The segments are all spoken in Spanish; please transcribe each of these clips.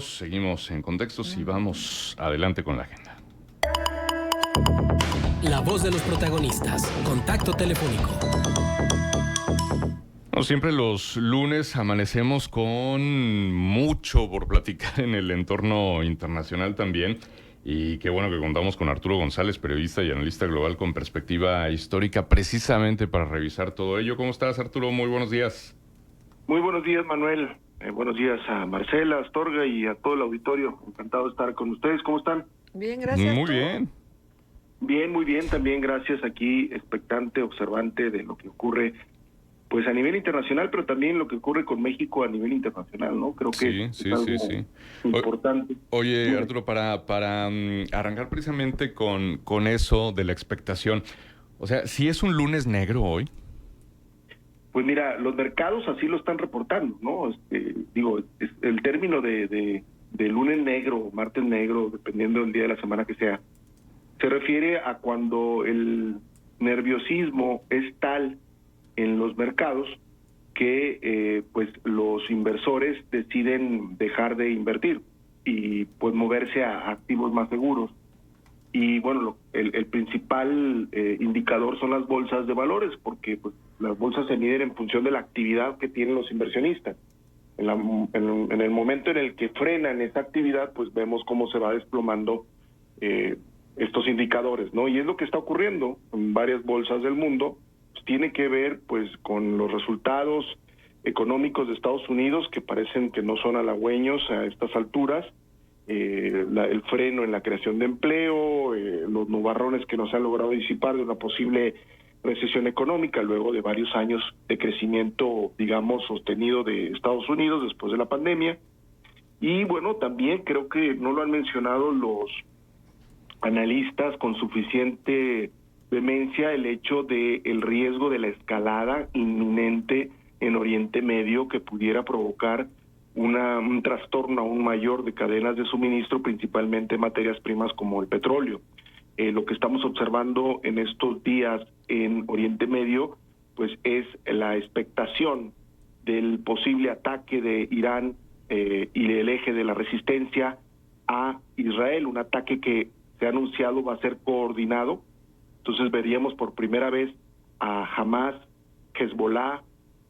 Seguimos en contextos y vamos adelante con la agenda. La voz de los protagonistas. Contacto telefónico. No, siempre los lunes amanecemos con mucho por platicar en el entorno internacional también. Y qué bueno que contamos con Arturo González, periodista y analista global con perspectiva histórica, precisamente para revisar todo ello. ¿Cómo estás, Arturo? Muy buenos días. Muy buenos días, Manuel. Buenos días a Marcela, Astorga y a todo el auditorio. Encantado de estar con ustedes. ¿Cómo están? Bien, gracias. Muy ¿Tú? bien. Bien, muy bien. También gracias, aquí expectante, observante de lo que ocurre pues a nivel internacional, pero también lo que ocurre con México a nivel internacional, ¿no? Creo que Sí. algo importante. Oye, Arturo, para arrancar precisamente con eso de la expectación, o sea, si es un lunes negro hoy. Pues mira, los mercados así lo están reportando, ¿no? Es el término de lunes negro, martes negro, dependiendo del día de la semana que sea, se refiere a cuando el nerviosismo es tal en los mercados que pues los inversores deciden dejar de invertir y pues moverse a activos más seguros. Y bueno, el principal indicador son las bolsas de valores, porque pues las bolsas se miden en función de la actividad que tienen los inversionistas. En el momento en el que frenan esa actividad, pues vemos cómo se va desplomando estos indicadores, ¿no? Y es lo que está ocurriendo en varias bolsas del mundo. Pues tiene que ver pues con los resultados económicos de Estados Unidos, que parecen que no son halagüeños a estas alturas. El freno en la creación de empleo, los nubarrones que no se han logrado disipar de una posible recesión económica luego de varios años de crecimiento, digamos, sostenido de Estados Unidos después de la pandemia. Y bueno, también creo que no lo han mencionado los analistas con suficiente vehemencia, el hecho de el riesgo de la escalada inminente en Oriente Medio que pudiera provocar un trastorno aún mayor de cadenas de suministro, principalmente materias primas como el petróleo. Lo que estamos observando en estos días en Oriente Medio, pues es la expectación del posible ataque de Irán y el eje de la resistencia a Israel, un ataque que se ha anunciado va a ser coordinado. Entonces veríamos por primera vez a Hamas, Hezbollah,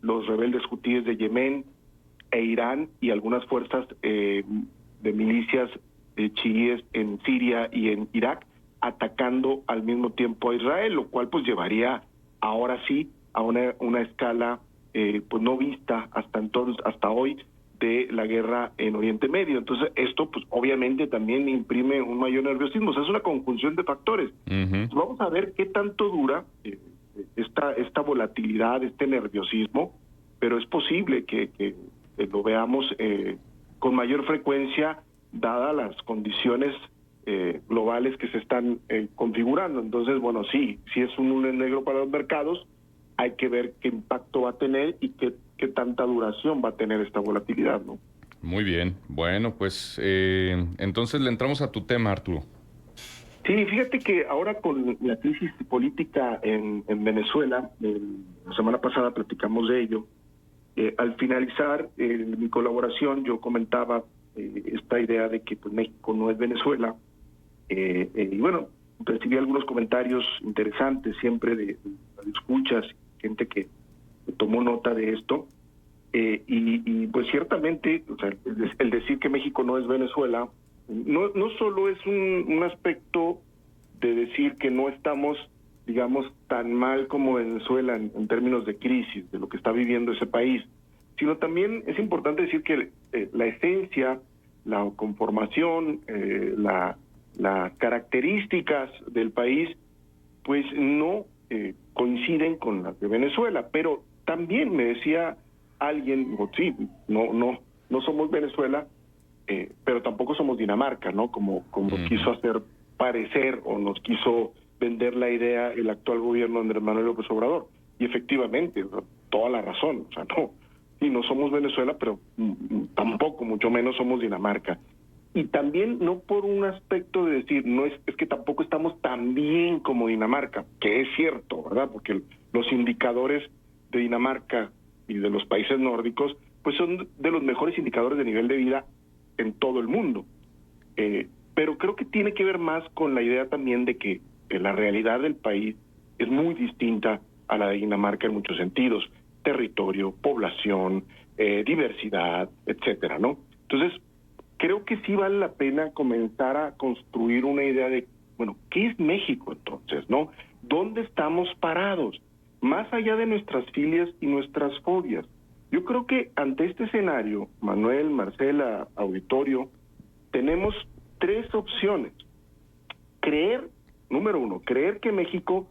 los rebeldes hutíes de Yemen e Irán y algunas fuerzas de milicias chiíes en Siria y en Irak atacando al mismo tiempo a Israel, lo cual pues llevaría ahora sí a una escala pues no vista hasta hoy de la guerra en Oriente Medio. Entonces esto pues obviamente también imprime un mayor nerviosismo. O sea, es una conjunción de factores. Pues vamos a ver qué tanto dura esta volatilidad, este nerviosismo, pero es posible que lo veamos con mayor frecuencia dadas las condiciones globales que se están configurando. Entonces, bueno, sí es un lunes negro para los mercados. Hay que ver qué impacto va a tener y qué tanta duración va a tener esta volatilidad, ¿no? Muy bien. Bueno, pues entonces le entramos a tu tema, Arturo. Sí, fíjate que ahora con la crisis política en Venezuela, la semana pasada platicamos de ello. Al finalizar mi colaboración, yo comentaba esta idea de que pues, México no es Venezuela. Y bueno, recibí algunos comentarios interesantes siempre de escuchas, gente que tomó nota de esto. Y pues ciertamente, o sea, el decir que México no es Venezuela, no solo es un aspecto de decir que no estamos, digamos, tan mal como Venezuela en términos de crisis, de lo que está viviendo ese país, sino también es importante decir que la esencia, la conformación, las características del país, pues no coinciden con las de Venezuela. Pero también me decía alguien, sí, no somos Venezuela, pero tampoco somos Dinamarca, ¿no? Como quiso hacer parecer o nos quiso vender la idea el actual gobierno de Andrés Manuel López Obrador. Y efectivamente, toda la razón, o sea, no somos Venezuela, pero tampoco, mucho menos somos Dinamarca. Y también no por un aspecto de decir, no es que tampoco estamos tan bien como Dinamarca, que es cierto, ¿verdad? Porque los indicadores de Dinamarca y de los países nórdicos, pues son de los mejores indicadores de nivel de vida en todo el mundo. Pero creo que tiene que ver más con la idea también de que la realidad del país es muy distinta a la de Dinamarca en muchos sentidos: territorio, población, diversidad, etcétera, ¿no? Entonces, creo que sí vale la pena comenzar a construir una idea de, bueno, ¿qué es México entonces, no? ¿Dónde estamos parados? Más allá de nuestras filias y nuestras fobias. Yo creo que ante este escenario, Manuel, Marcela, auditorio, tenemos tres opciones. Número uno, creer que México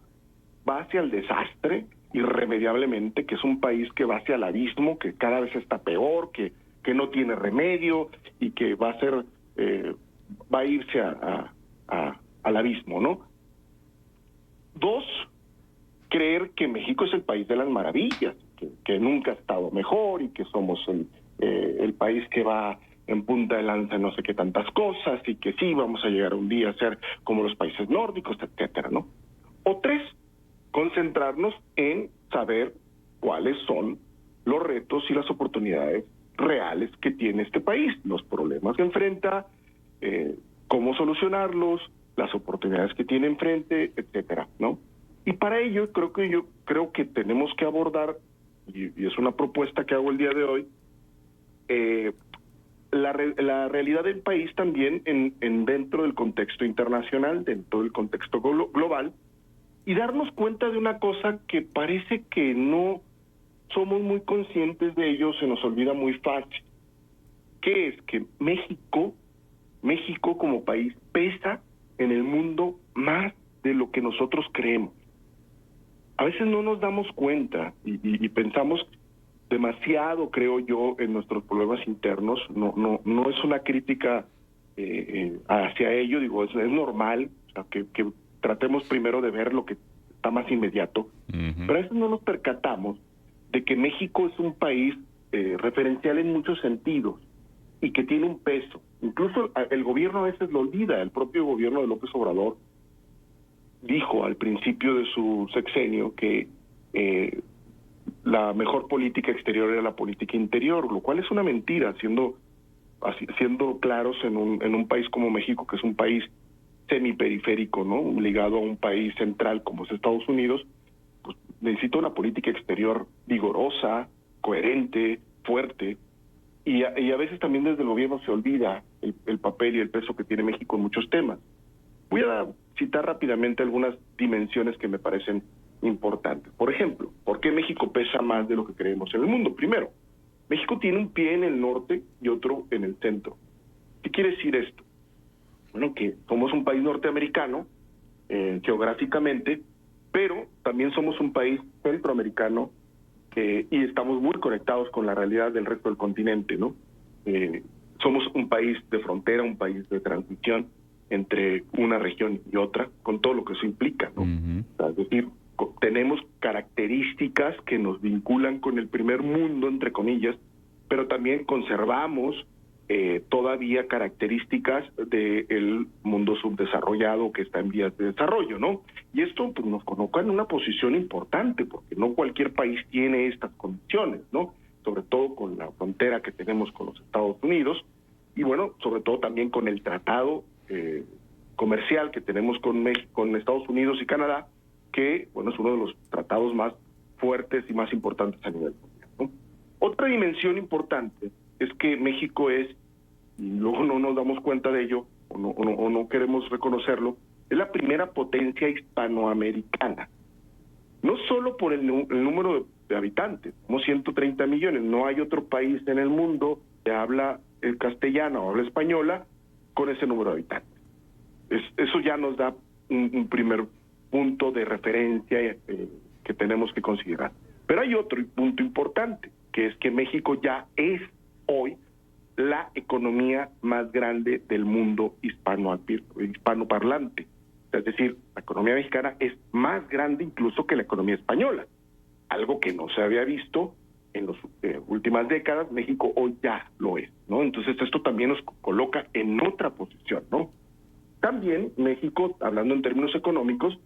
va hacia el desastre irremediablemente, que es un país que va hacia el abismo, que cada vez está peor, que no tiene remedio y que va a irse al abismo, ¿no? Dos, creer que México es el país de las maravillas, que nunca ha estado mejor y que somos el país que va en punta de lanza en no sé qué tantas cosas y que sí vamos a llegar un día a ser como los países nórdicos, etcétera, ¿no? O tres, concentrarnos en saber cuáles son los retos y las oportunidades reales que tiene este país, los problemas que enfrenta, cómo solucionarlos, las oportunidades que tiene enfrente, etcétera, ¿no? Y para ello yo creo que tenemos que abordar, y es una propuesta que hago el día de hoy, la realidad del país también dentro del contexto internacional, dentro del contexto global, y darnos cuenta de una cosa que parece que no somos muy conscientes de ello, se nos olvida muy fácil, que es que México como país pesa en el mundo más de lo que nosotros creemos. A veces no nos damos cuenta y pensamos demasiado, creo yo, en nuestros problemas internos. No es una crítica hacia ello, digo, es normal, o sea, que tratemos primero de ver lo que está más inmediato, pero a veces no nos percatamos de que México es un país referencial en muchos sentidos y que tiene un peso. Incluso el gobierno a veces lo olvida. El propio gobierno de López Obrador dijo al principio de su sexenio que la mejor política exterior era la política interior, lo cual es una mentira, siendo claros en un país como México, que es un país semiperiférico, ¿no? Ligado a un país central como es Estados Unidos, pues necesita una política exterior vigorosa, coherente, fuerte, y a veces también desde el gobierno se olvida el papel y el peso que tiene México en muchos temas. Voy a citar rápidamente algunas dimensiones que me parecen importantes. Por ejemplo, ¿por qué México pesa más de lo que creemos en el mundo? Primero, México tiene un pie en el norte y otro en el centro. ¿Qué quiere decir esto? Bueno, que somos un país norteamericano, geográficamente, pero también somos un país centroamericano y estamos muy conectados con la realidad del resto del continente, ¿no? Somos un país de frontera, un país de transición entre una región y otra, con todo lo que eso implica, ¿no? O sea, es decir, tenemos características que nos vinculan con el primer mundo, entre comillas, pero también conservamos todavía características del mundo subdesarrollado que está en vías de desarrollo, ¿no? Y esto pues, nos coloca en una posición importante, porque no cualquier país tiene estas condiciones, ¿no? Sobre todo con la frontera que tenemos con los Estados Unidos, y bueno, sobre todo también con el tratado comercial que tenemos con México, con Estados Unidos y Canadá, que, bueno, es uno de los tratados más fuertes y más importantes a nivel mundial, ¿no? Otra dimensión importante es que México es, y luego no nos damos cuenta de ello, o no queremos reconocerlo, es la primera potencia hispanoamericana. No solo por el número de habitantes, somos 130 millones, no hay otro país en el mundo que habla el castellano o habla española con ese número de habitantes. Eso ya nos da un primer punto de referencia que tenemos que considerar. Pero hay otro punto importante, que es que México ya es hoy la economía más grande del mundo hispanoparlante. Es decir, la economía mexicana es más grande incluso que la economía española, algo que no se había visto en las últimas décadas. México hoy ya lo es, ¿no? Entonces esto también nos coloca en otra posición, ¿no? También México, hablando en términos económicos,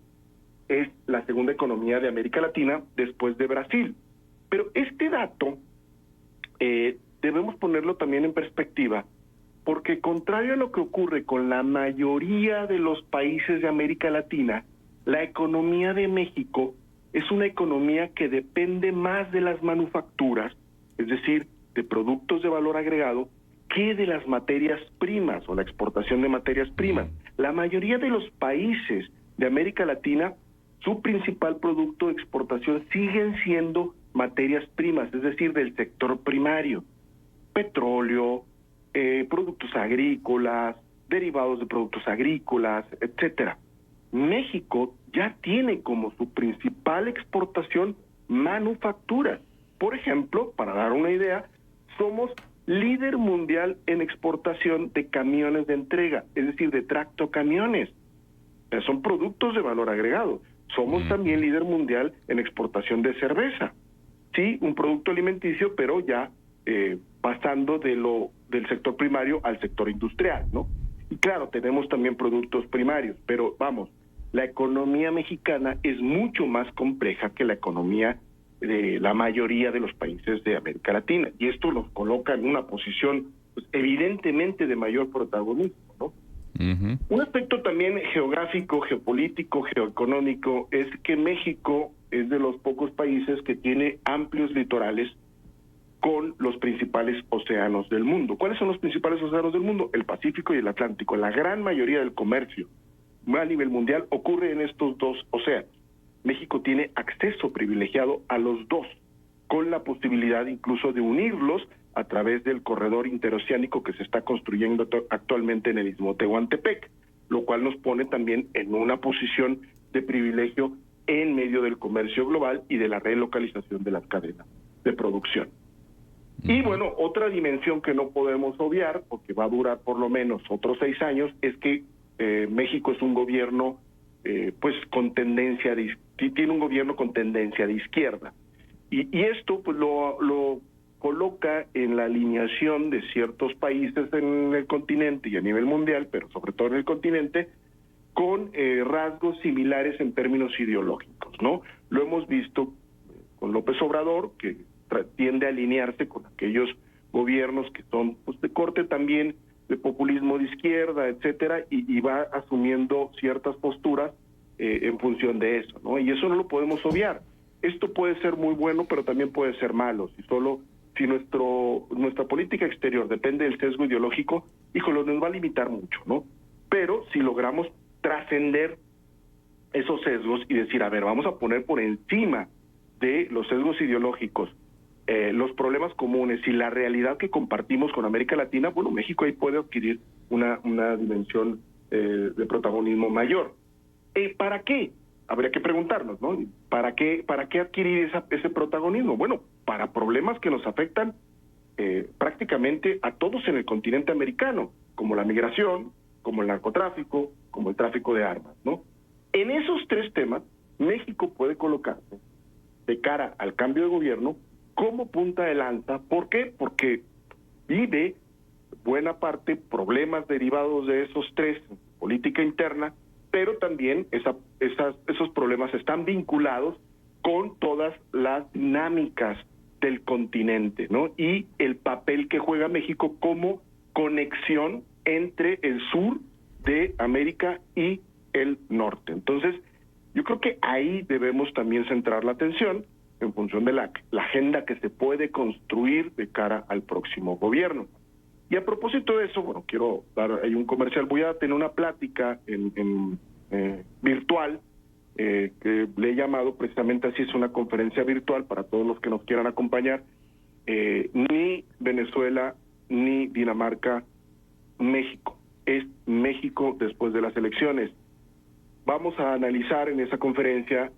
es la segunda economía de América Latina después de Brasil. Pero este dato debemos ponerlo también en perspectiva porque contrario a lo que ocurre con la mayoría de los países de América Latina, la economía de México es una economía que depende más de las manufacturas, es decir, de productos de valor agregado, que de las materias primas o la exportación de materias primas. La mayoría de los países de América Latina, su principal producto de exportación siguen siendo materias primas, es decir, del sector primario, petróleo, productos agrícolas, derivados de productos agrícolas, etcétera. México ya tiene como su principal exportación manufacturas. Por ejemplo, para dar una idea, somos líder mundial en exportación de camiones de entrega, es decir, de tractocamiones. Son productos de valor agregado. Somos también líder mundial en exportación de cerveza. Sí, un producto alimenticio, pero ya pasando del sector primario al sector industrial, ¿no? Y claro, tenemos también productos primarios, pero vamos, la economía mexicana es mucho más compleja que la economía de la mayoría de los países de América Latina, y esto nos coloca en una posición, pues, evidentemente de mayor protagonismo, ¿no? Un aspecto también geográfico, geopolítico, geoeconómico es que México es de los pocos países que tiene amplios litorales con los principales océanos del mundo. ¿Cuáles son los principales océanos del mundo? El Pacífico y el Atlántico. La gran mayoría del comercio a nivel mundial ocurre en estos dos océanos. México tiene acceso privilegiado a los dos, con la posibilidad incluso de unirlos a través del corredor interoceánico que se está construyendo actualmente en el Istmo de Tehuantepec, lo cual nos pone también en una posición de privilegio en medio del comercio global y de la relocalización de las cadenas de producción. Y bueno, otra dimensión que no podemos obviar, porque va a durar por lo menos otros 6 años, es que México es un gobierno pues con tendencia tiene un gobierno con tendencia de izquierda. Y esto pues lo coloca en la alineación de ciertos países en el continente y a nivel mundial, pero sobre todo en el continente, con rasgos similares en términos ideológicos, ¿no? Lo hemos visto con López Obrador, que tiende a alinearse con aquellos gobiernos que son pues de corte también de populismo de izquierda, etcétera, y va asumiendo ciertas posturas en función de eso, ¿no? Y eso no lo podemos obviar. Esto puede ser muy bueno, pero también puede ser malo. Si nuestra política exterior depende del sesgo ideológico, híjole, nos va a limitar mucho, ¿no? Pero si logramos trascender esos sesgos y decir, a ver, vamos a poner por encima de los sesgos ideológicos los problemas comunes y la realidad que compartimos con América Latina, bueno, México ahí puede adquirir una dimensión de protagonismo mayor. ¿Para qué? Habría que preguntarnos, ¿no? ¿Para qué adquirir ese protagonismo? Bueno, para problemas que nos afectan prácticamente a todos en el continente americano, como la migración, como el narcotráfico, como el tráfico de armas, ¿no? En esos 3 temas, México puede colocarse de cara al cambio de gobierno como punta de lanza. ¿Por qué? Porque vive buena parte problemas derivados de esos 3, política interna, pero también esos problemas están vinculados con todas las dinámicas del continente, ¿no? Y el papel que juega México como conexión entre el sur de América y el norte. Entonces, yo creo que ahí debemos también centrar la atención en función de la agenda que se puede construir de cara al próximo gobierno. Y a propósito de eso, bueno, quiero dar ahí un comercial. Voy a tener una plática en virtual, que le he llamado precisamente así, es una conferencia virtual para todos los que nos quieran acompañar. Ni Venezuela, ni Dinamarca, México. Es México después de las elecciones. Vamos a analizar en esa conferencia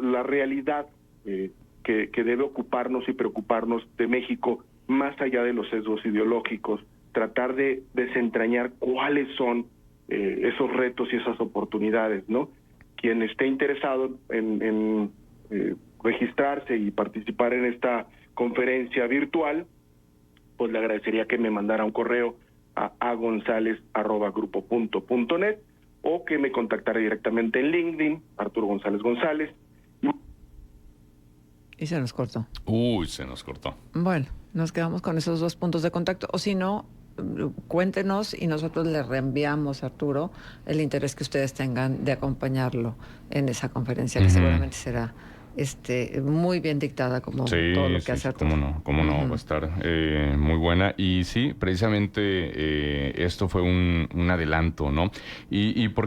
la realidad que debe ocuparnos y preocuparnos de México, más allá de los sesgos ideológicos, tratar de desentrañar cuáles son esos retos y esas oportunidades, ¿no? Quien esté interesado en registrarse y participar en esta conferencia virtual, pues le agradecería que me mandara un correo a gonzalez@grupo.net o que me contactara directamente en LinkedIn, Arturo González González. Y se nos cortó. Uy, se nos cortó. Bueno, nos quedamos con esos 2 puntos de contacto. O si no, cuéntenos y nosotros le reenviamos a Arturo el interés que ustedes tengan de acompañarlo en esa conferencia, que seguramente será muy bien dictada, como todo lo que hace Arturo. Cómo no, va a estar muy buena. Y sí, precisamente esto fue un adelanto, ¿no? Y por